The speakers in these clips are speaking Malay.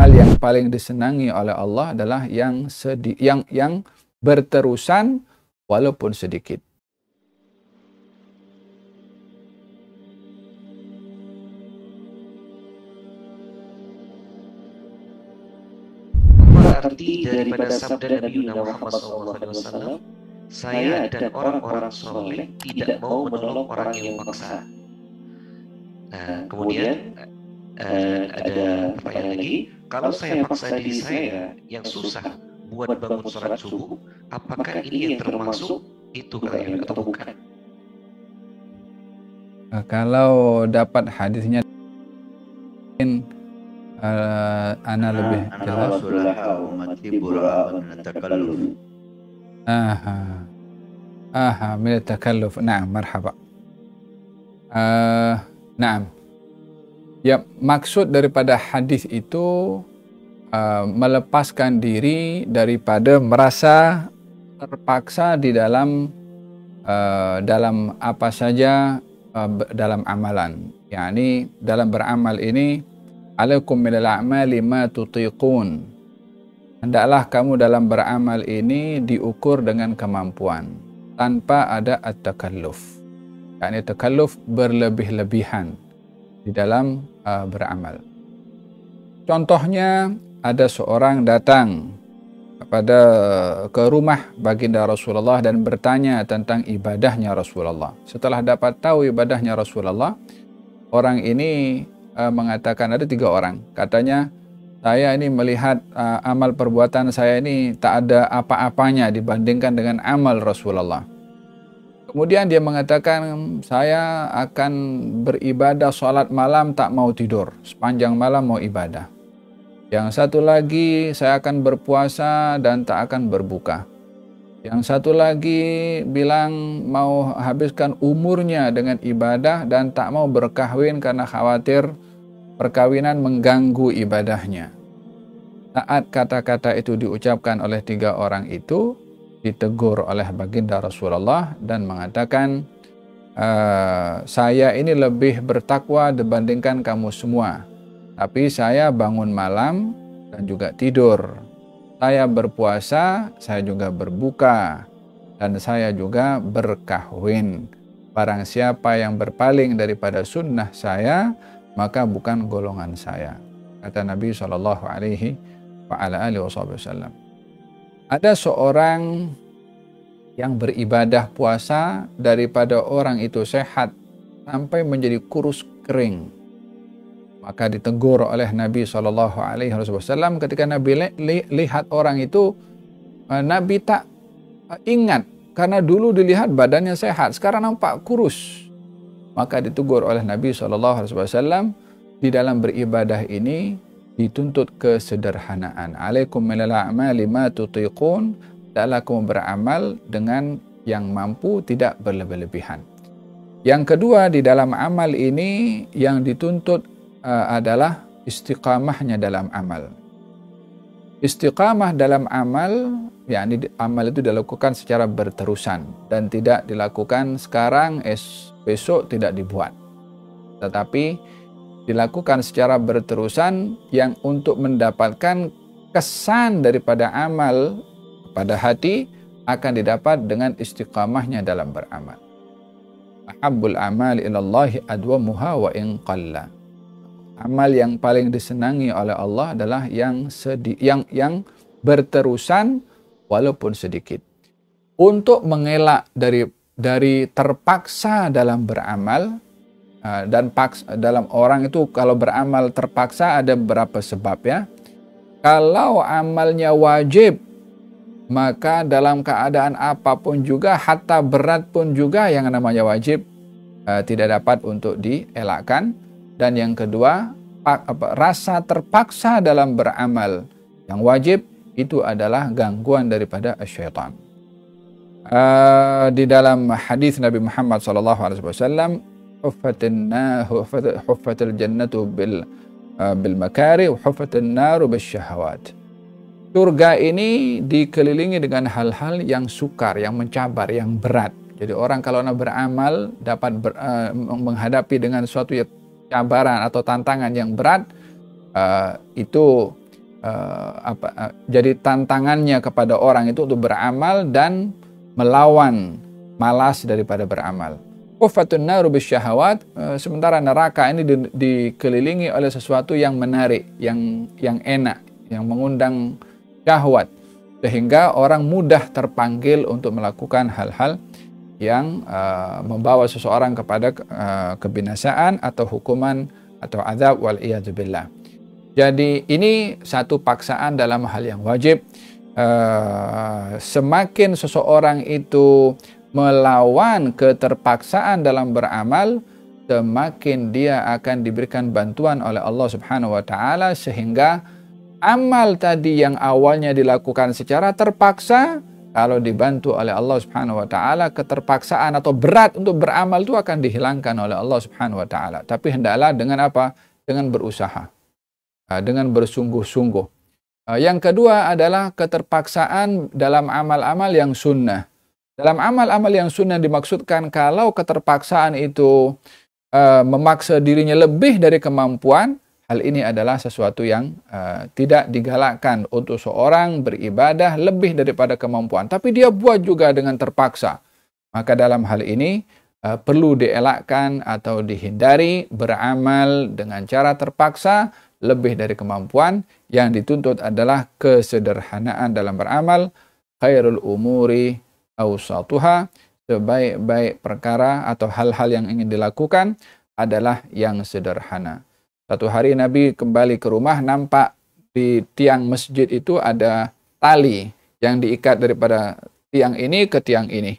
amal yang paling disenangi oleh Allah adalah yang berterusan walaupun sedikit. Arti daripada sabda Nabi Muhammad SAW, saya dan orang-orang soleh tidak mau menolong orang yang memaksa. Nah, kemudian ada pertanyaan lagi, kalau saya paksa diri saya yang susah buat bangun sholat subuh, apakah ini yang termasuk itu kalian atau bukan? Kalau dapat hadisnya ana lebih jelas. Min at-takalluf. Naam, marhaba. Naam. Ya, maksud daripada hadis itu melepaskan diri daripada merasa terpaksa di dalam apa saja dalam amalan. Yani dalam beramal ini, alaikum minal a'mali ma tutiqun. Hendaklah kamu dalam beramal ini diukur dengan kemampuan tanpa ada at-takalluf. Yani takalluf berlebih-lebihan di dalam beramal. Contohnya, ada seorang datang ke rumah baginda Rasulullah dan bertanya tentang ibadahnya Rasulullah. Setelah dapat tahu ibadahnya Rasulullah, orang ini mengatakan, ada 3 orang. Katanya, saya ini melihat amal perbuatan saya ini tak ada apa-apanya dibandingkan dengan amal Rasulullah. Kemudian dia mengatakan, saya akan beribadah sholat malam tak mau tidur, sepanjang malam mau ibadah. Yang satu lagi, saya akan berpuasa dan tak akan berbuka. Yang satu lagi bilang mau habiskan umurnya dengan ibadah dan tak mau berkahwin karena khawatir perkawinan mengganggu ibadahnya. Saat kata-kata itu diucapkan oleh 3 orang itu, ditegur oleh baginda Rasulullah dan mengatakan, saya ini lebih bertakwa dibandingkan kamu semua. Tapi saya bangun malam dan juga tidur. Saya berpuasa, saya juga berbuka, dan saya juga berkahwin. Barang siapa yang berpaling daripada sunnah saya, maka bukan golongan saya. Kata Nabi SAW. Ada seorang yang beribadah puasa daripada orang itu sehat sampai menjadi kurus kering. Maka ditegur oleh Nabi SAW. Ketika Nabi lihat orang itu, Nabi tak ingat karena dulu dilihat badannya sehat, sekarang nampak kurus. Maka ditegur oleh Nabi SAW, di dalam beribadah ini dituntut kesederhanaan. Alaikum minal a'mali ma tutiqun. Hendaklah kamu beramal dengan yang mampu, tidak berlebih-lebihan. Yang kedua, di dalam amal ini yang dituntut adalah istiqamahnya dalam amal. Istiqamah dalam amal, yakni amal itu dilakukan secara berterusan dan tidak dilakukan sekarang, besok tidak dibuat. Tetapi dilakukan secara berterusan yang untuk mendapatkan kesan daripada amal pada hati akan didapat dengan istiqamahnya dalam beramal. Ahabbul amali ilallahi adwamuha wa in qalla. Amal yang paling disenangi oleh Allah adalah yang berterusan walaupun sedikit. Untuk mengelak dari terpaksa dalam beramal, dan dalam orang itu kalau beramal terpaksa ada beberapa sebab ya. Kalau amalnya wajib, maka dalam keadaan apapun juga, hatta berat pun juga yang namanya wajib tidak dapat untuk dielakkan. Dan yang kedua, rasa terpaksa dalam beramal yang wajib itu adalah gangguan daripada syaitan. Di dalam hadis Nabi Muhammad SAW, huffatil jannatu bil makari wa huffatil naru bil syahawat. Surga ini dikelilingi dengan hal-hal yang sukar, yang mencabar, yang berat. Jadi orang kalau beramal dapat menghadapi dengan suatu cabaran atau tantangan yang berat, itu jadi tantangannya kepada orang itu untuk beramal dan melawan malas daripada beramal. Huffatun naru bisyahawat, sementara neraka ini dikelilingi oleh sesuatu yang menarik, yang enak, yang mengundang syahwat, sehingga orang mudah terpanggil untuk melakukan hal-hal yang membawa seseorang kepada kebinasaan atau hukuman atau azab wal iyadzubillah. Jadi ini satu paksaan dalam hal yang wajib. Semakin seseorang itu melawan keterpaksaan dalam beramal, semakin dia akan diberikan bantuan oleh Allah Subhanahu wa taala, sehingga amal tadi yang awalnya dilakukan secara terpaksa, kalau dibantu oleh Allah Subhanahu wa taala, keterpaksaan atau berat untuk beramal itu akan dihilangkan oleh Allah Subhanahu wa taala. Tapi hendaklah dengan apa? Dengan berusaha, dengan bersungguh-sungguh. Yang kedua adalah keterpaksaan dalam amal-amal yang sunnah. Dalam amal-amal yang sunnah dimaksudkan kalau keterpaksaan itu memaksa dirinya lebih dari kemampuan, hal ini adalah sesuatu yang tidak digalakkan untuk seorang beribadah lebih daripada kemampuan. Tapi dia buat juga dengan terpaksa. Maka dalam hal ini perlu dielakkan atau dihindari beramal dengan cara terpaksa lebih dari kemampuan. Yang dituntut adalah kesederhanaan dalam beramal. Khairul umuri awsatuha, sebaik-baik perkara atau hal-hal yang ingin dilakukan adalah yang sederhana. Satu hari Nabi kembali ke rumah, nampak di tiang masjid itu ada tali yang diikat daripada tiang ini ke tiang ini.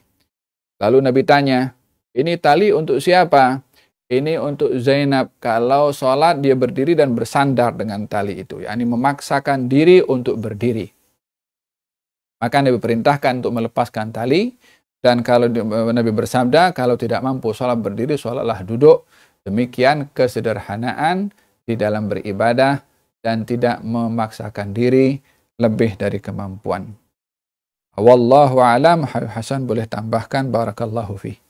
Lalu Nabi tanya, ini tali untuk siapa? Ini untuk Zainab. Kalau sholat dia berdiri dan bersandar dengan tali itu, yakni memaksakan diri untuk berdiri. Maka Nabi perintahkan untuk melepaskan tali, dan kalau Nabi bersabda, kalau tidak mampu sholat berdiri, sholatlah duduk. Demikian kesederhanaan di dalam beribadah dan tidak memaksakan diri lebih dari kemampuan. Wallahu a'lam. Hasan boleh tambahkan, barakallahu fiik.